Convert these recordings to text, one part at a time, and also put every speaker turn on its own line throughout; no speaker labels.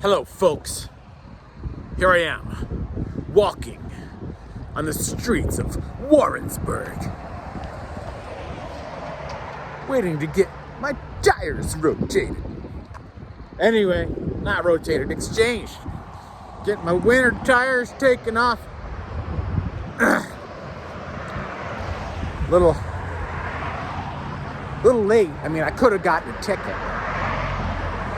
Hello, folks. Here I am, walking on the streets of Warrensburg, waiting to get my tires rotated. Anyway, not rotated, exchanged. Getting my winter tires taken off. little late. I mean, I could have gotten a ticket,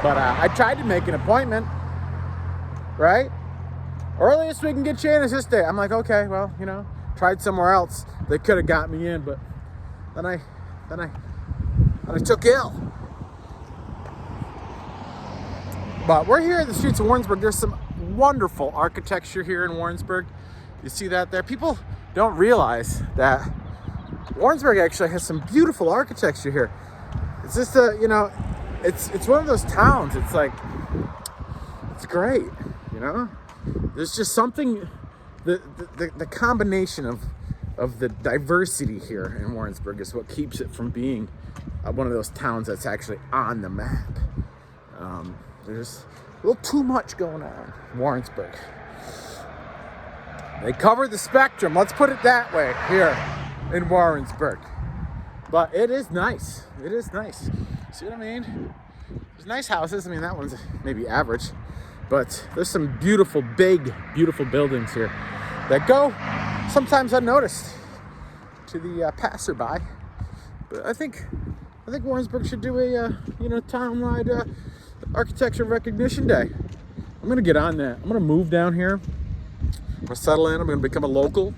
but I tried to make an appointment, right? Earliest we can get you in is this day. I'm like, okay, well, tried somewhere else. They could have got me in, but then I took ill. But we're here in the streets of Warrensburg. There's some wonderful architecture here in Warrensburg. You see that there? People don't realize that Warrensburg actually has some beautiful architecture here. It's just it's one of those towns. It's like, it's great, There's just something, the combination of the diversity here in Warrensburg is what keeps it from being one of those towns that's actually on the map. There's a little too much going on in Warrensburg. They cover the spectrum, let's put it that way, here in Warrensburg. But it is nice. It is nice. See what I mean? There's nice houses. I mean, that one's maybe average. But there's some beautiful, big, beautiful buildings here that go sometimes unnoticed to the passerby. But I think Warrensburg should do a town-wide architecture recognition day. I'm gonna get on that. I'm gonna move down here. I'm gonna settle in. I'm gonna become a local.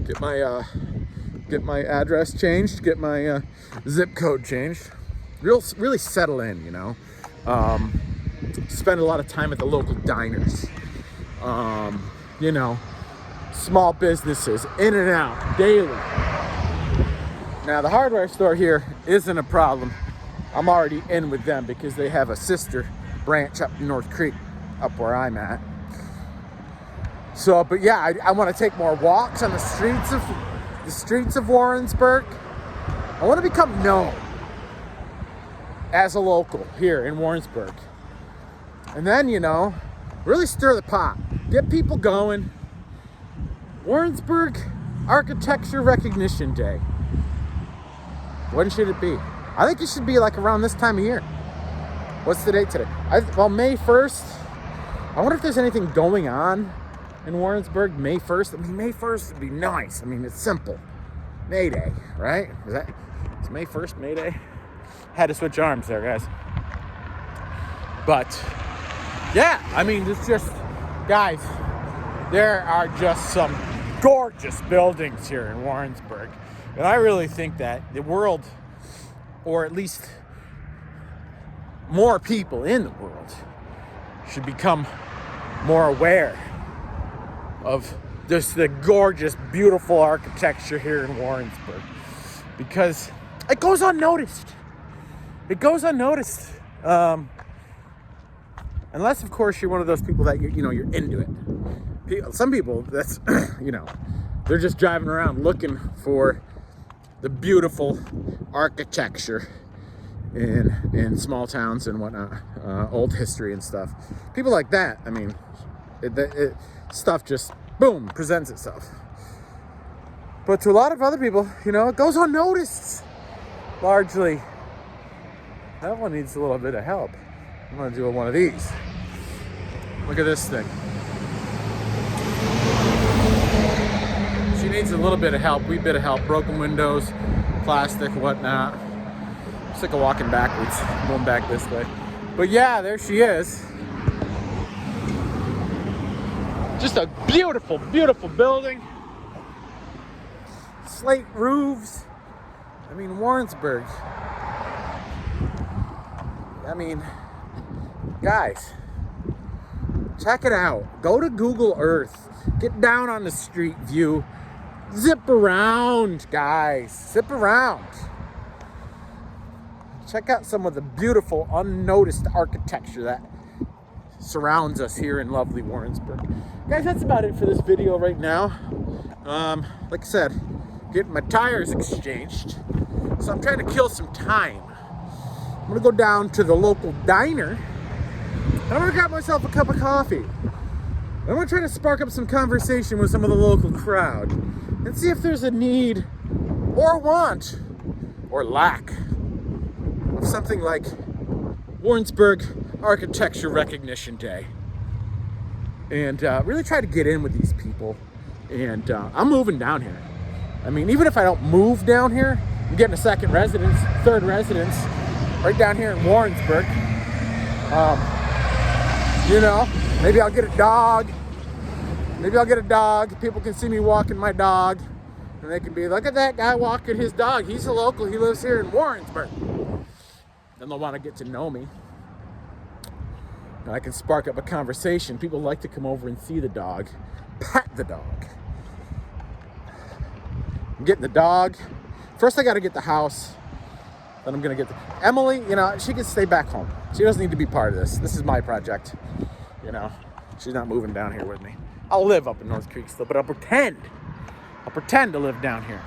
Get my address changed. Get my zip code changed. Really settle in. Spend a lot of time at the local diners. Small businesses, in and out daily. Now the hardware store here isn't a problem. I'm already in with them because they have a sister branch up in North Creek, up where I'm at. So, but yeah, I want to take more walks on the streets of Warrensburg. I want to become known as a local here in Warrensburg. And then, really stir the pot. Get people going. Warrensburg Architecture Recognition Day. When should it be? I think it should be like around this time of year. What's the date today? May 1st. I wonder if there's anything going on in Warrensburg May 1st. I mean, May 1st would be nice. I mean, it's simple. May Day, right? It's May 1st, May Day? Had to switch arms there, guys. But, yeah, I mean, it's just, guys, there are just some gorgeous buildings here in Warrensburg. And I really think that the world, or at least more people in the world, should become more aware of just the gorgeous, beautiful architecture here in Warrensburg. Because it goes unnoticed. It goes unnoticed. Unless, of course, you're one of those people that, you're into it. Some people, that's, they're just driving around looking for the beautiful architecture in small towns and whatnot, old history and stuff. People like that, I mean, stuff just, boom, presents itself. But to a lot of other people, it goes unnoticed, largely. That one needs a little bit of help. I'm going to do one of these. Look at this thing. She needs a little bit of help, wee bit of help. Broken windows, plastic, whatnot. It's like a walking backwards, going back this way. But yeah, there she is. Just a beautiful, beautiful building. Slate roofs. I mean, Warrensburg. I mean, guys, check it out. Go to Google Earth. Get down on the street view. Zip around, guys. Zip around. Check out some of the beautiful, unnoticed architecture that surrounds us here in lovely Warrensburg. Guys, that's about it for this video right now. Like I said, getting my tires exchanged. So I'm trying to kill some time. I'm gonna go down to the local diner And I'm gonna grab myself a cup of coffee. I'm gonna try to spark up some conversation with some of the local crowd and see if there's a need or want or lack of something like Warrensburg Architecture Recognition Day. And really try to get in with these people. And I'm moving down here. I mean, even if I don't move down here, I'm getting a second residence, third residence, right down here in Warrensburg. You know, maybe I'll get a dog. People can see me walking my dog. And they can be, look at that guy walking his dog. He's a local. He lives here in Warrensburg. Then they'll want to get to know me. And I can spark up a conversation. People like to come over and see the dog. Pat the dog. I'm getting the dog. First I got to get the house. Then I'm going to get Emily, you know, she can stay back home. She doesn't need to be part of this. This is my project. You know, she's not moving down here with me. I'll live up in North Creek still, but I'll pretend to live down here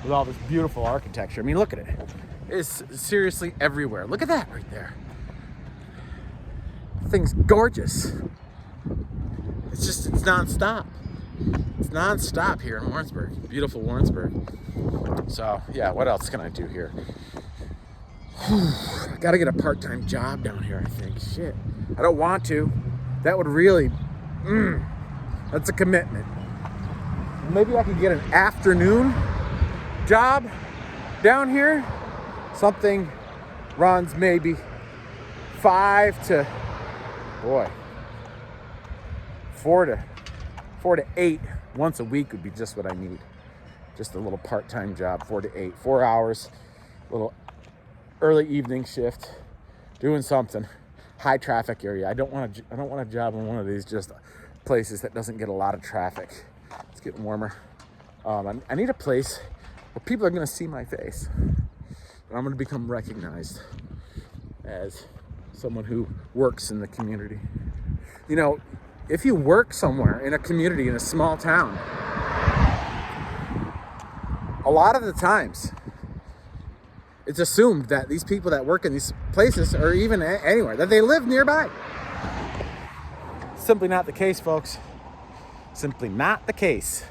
with all this beautiful architecture. I mean, look at it. It's seriously everywhere. Look at that right there. The thing's gorgeous. It's nonstop. It's nonstop here in Warrensburg. Beautiful Warrensburg. So, yeah, what else can I do here? I gotta get a part-time job down here, I think. Shit. I don't want to. That would really... that's a commitment. Maybe I could get an afternoon job down here. Something runs maybe 4 to 8 once a week would be just what I need. Just a little part-time job, 4 to 8, 4 hours, little early evening shift, doing something. High traffic area. I don't want a job in one of these just places that doesn't get a lot of traffic. It's getting warmer. I need a place where people are going to see my face, and I'm going to become recognized as someone who works in the community. You know, if you work somewhere in a community in a small town, a lot of the times it's assumed that these people that work in these places, or even anywhere, that they live nearby. Simply not the case, folks. Simply not the case.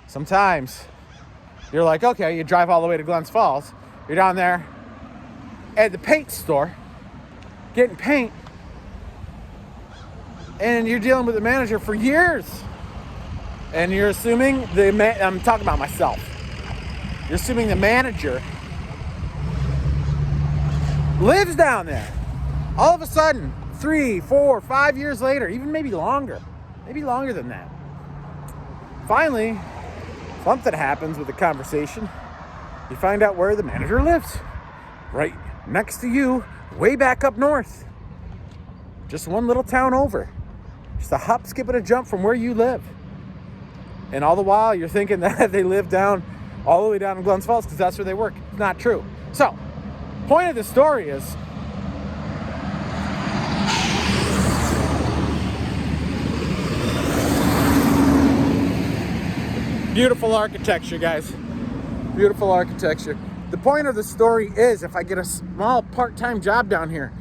Sometimes you're like, okay, you drive all the way to Glens Falls. You're down there at the paint store getting paint, and you're dealing with the manager for years. And you're assuming I'm talking about myself. You're assuming the manager lives down there. All of a sudden, 3, 4, 5 years later, even maybe longer than that. Finally, something happens with the conversation. You find out where the manager lives. Right next to you, way back up north. Just one little town over. Just a hop, skip, and a jump from where you live. And all the while, you're thinking that they live all the way down in Glens Falls because that's where they work. It's not true. So, point of the story is, beautiful architecture, guys. Beautiful architecture. The point of the story is, if I get a small part-time job down here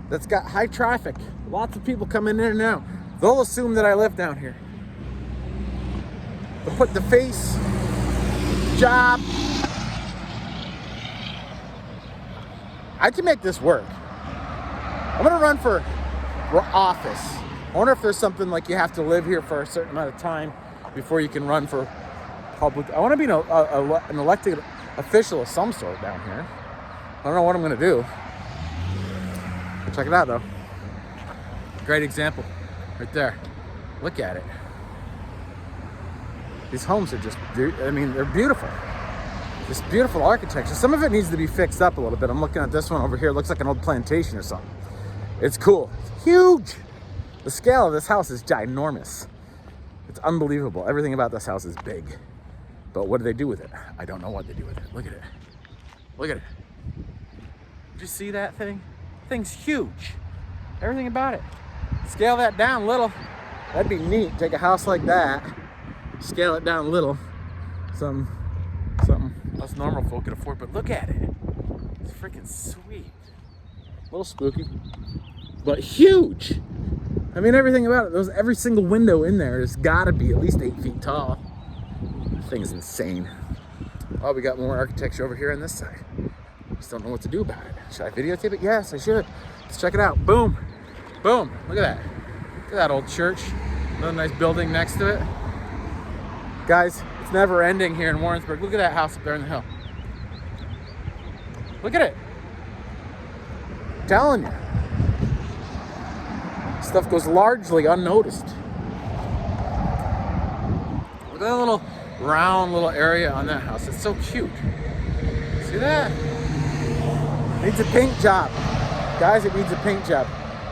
that's got high traffic, lots of people coming in and out, they'll assume that I live down here. They'll put the face, job. I can make this work. I'm gonna run for office. I wonder if there's something like you have to live here for a certain amount of time before you can run for public. I want to be an elected official of some sort down here. I don't know what I'm gonna do. Check it out though. Great example right there. Look at it. These homes are just, they're beautiful. Just beautiful architecture. Some of it needs to be fixed up a little bit. I'm looking at this one over here. It looks like an old plantation or something. It's cool. It's huge. The scale of this house is ginormous. It's unbelievable. Everything about this house is big. But what do they do with it? I don't know what they do with it. Look at it. Look at it. Did you see that thing? The thing's huge. Everything about it. Scale that down a little. That'd be neat. Take a house like that, scale it down a little. Something us normal folk can afford. But look at it. It's freaking sweet. A little spooky. but huge. I mean, everything about it. Every single window in there has got to be at least 8 feet tall. The thing is insane. Oh, we got more architecture over here on this side. Just don't know what to do about it. Should I videotape it? Yes, I should. Let's check it out. Boom. Boom. Look at that. Look at that old church. Another nice building next to it. Guys, it's never ending here in Warrensburg. Look at that house up there on the hill. Look at it. I'm telling you. Stuff goes largely unnoticed. Look at that little round little area on that house. It's so cute. See that? Needs a paint job. Guys, it needs a paint job.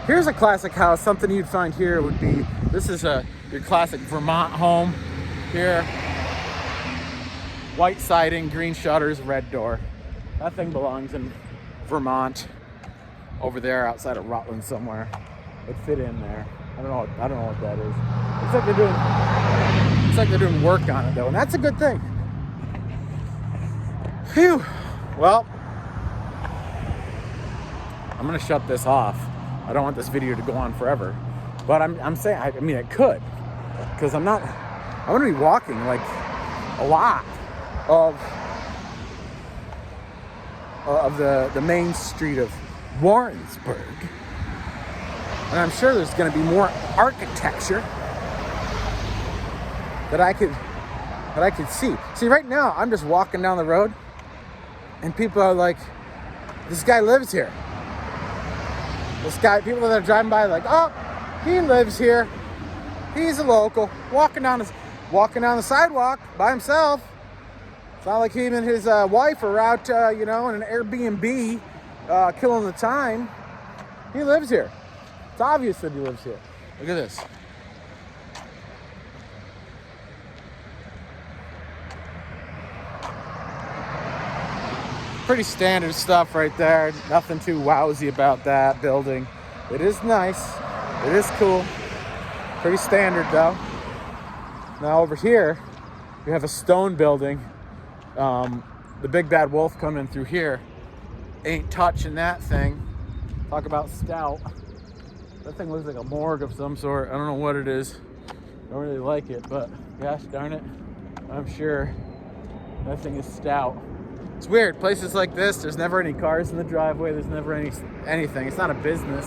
Here's a classic house. Something you'd find here would be, this is your classic Vermont home here. White siding, green shutters, red door. That thing belongs in Vermont. Over there outside of Rutland somewhere. It'd fit in there. I don't know what that is. It's like they're doing work on it though, and that's a good thing. Phew. Well, I'm gonna shut this off. I don't want this video to go on forever, but I'm saying, I mean, it could, because I'm gonna be walking like a lot of the main street of Warrensburg. And I'm sure there's going to be more architecture that I could see. See, right now, I'm just walking down the road, and people are like, this guy lives here. People that are driving by are like, oh, he lives here. He's a local. Walking down the sidewalk by himself. It's not like him and his wife are out, in an Airbnb, killing the time. He lives here. It's obvious that he lives here. Look at this. Pretty standard stuff right there. Nothing too wowsy about that building. It is nice. It is cool. Pretty standard though. Now over here, we have a stone building. The big bad wolf coming through here. Ain't touching that thing. Talk about stout. That thing looks like a morgue of some sort. I don't know what it is. Don't really like it, but gosh darn it, I'm sure that thing is stout. It's weird. Places like this, there's never any cars in the driveway. There's never anything. It's not a business.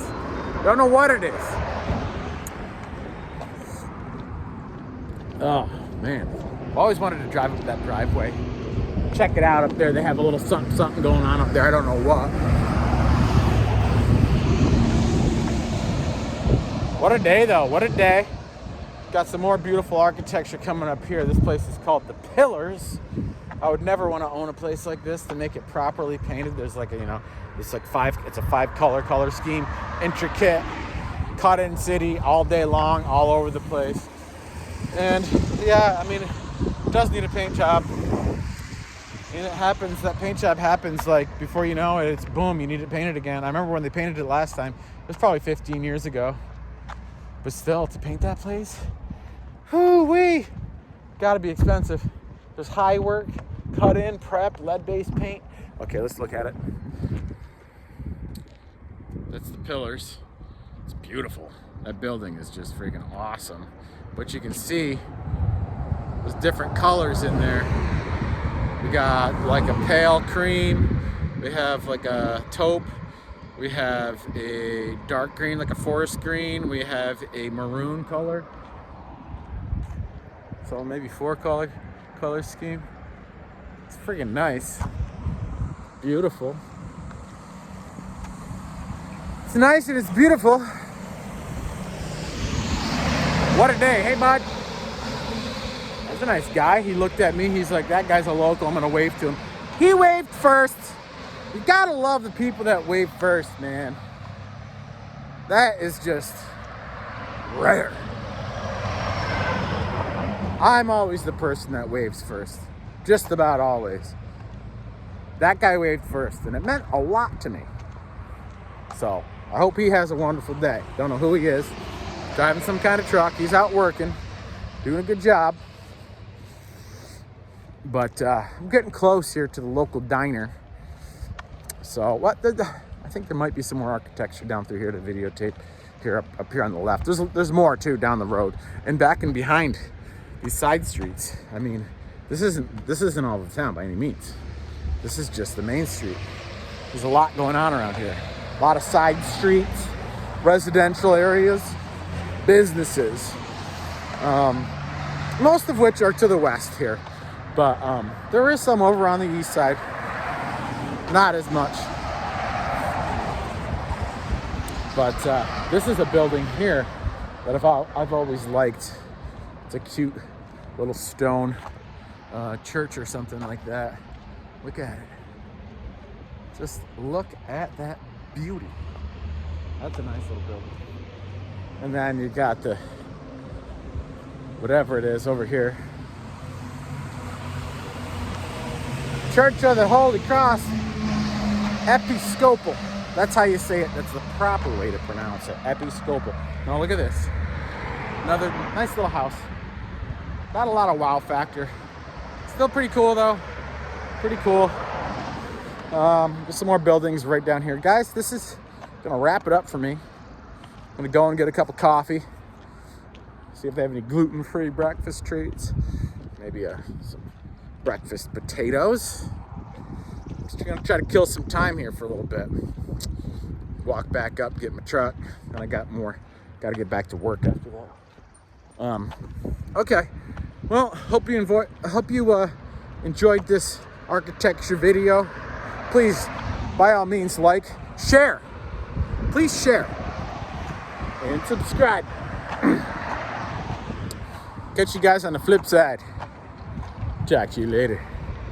Don't know what it is. Oh man, I've always wanted to drive up that driveway. Check it out up there. They have a little something going on up there. I don't know what. What a day though, what a day. Got some more beautiful architecture coming up here. This place is called The Pillars. I would never want to own a place like this to make it properly painted. There's like it's a 5-color scheme, intricate, cut in city all day long, all over the place. And yeah, I mean, it does need a paint job. And it happens, that paint job happens like before you know it, it's boom, you need it painted again. I remember when they painted it last time, it was probably 15 years ago. But still, to paint that place, whoo-wee, gotta be expensive. There's high work, cut in, prep, lead-based paint. Okay, let's look at it. That's The Pillars. It's beautiful. That building is just freaking awesome. But you can see there's different colors in there. We got like a pale cream. We have like a taupe. We have a dark green, like a forest green. We have a maroon color. So maybe 4-color scheme. It's freaking nice. Beautiful. It's nice and it's beautiful. What a day. Hey, bud. That's a nice guy. He looked at me. He's like, that guy's a local. I'm going to wave to him. He waved first. You gotta love the people that wave first, man. That is just rare. I'm always the person that waves first. Just about always. That guy waved first, and it meant a lot to me. So, I hope he has a wonderful day. Don't know who he is. Driving some kind of truck. He's out working. Doing a good job. But I'm getting close here to the local diner. So I think there might be some more architecture down through here to videotape here up here on the left. There's more too down the road and back and behind these side streets. I mean, this isn't all the town by any means. This is just the main street. There's a lot going on around here. A lot of side streets, residential areas, businesses. Most of which are to the west here. But there is some over on the east side. Not as much. But this is a building here that I've always liked. It's a cute little stone church or something like that. Look at it. Just look at that beauty. That's a nice little building. And then you got the, whatever it is over here. Church of the Holy Cross, Episcopal. That's how you say it. That's the proper way to pronounce it. Episcopal. Now look at this. Another nice little house. Not a lot of wow factor. Still pretty cool though. Pretty cool. There's some more buildings right down here. Guys, this is gonna wrap it up for me. I'm gonna go and get a cup of coffee. See if they have any gluten-free breakfast treats. Maybe some breakfast potatoes. Just gonna try to kill some time here for a little bit. Walk back up, get my truck, and I got to get back to work after that. Okay. Well, hope you enjoyed this architecture video. Please, by all means, like, share. Please share and subscribe. Catch you guys on the flip side. Talk to you later.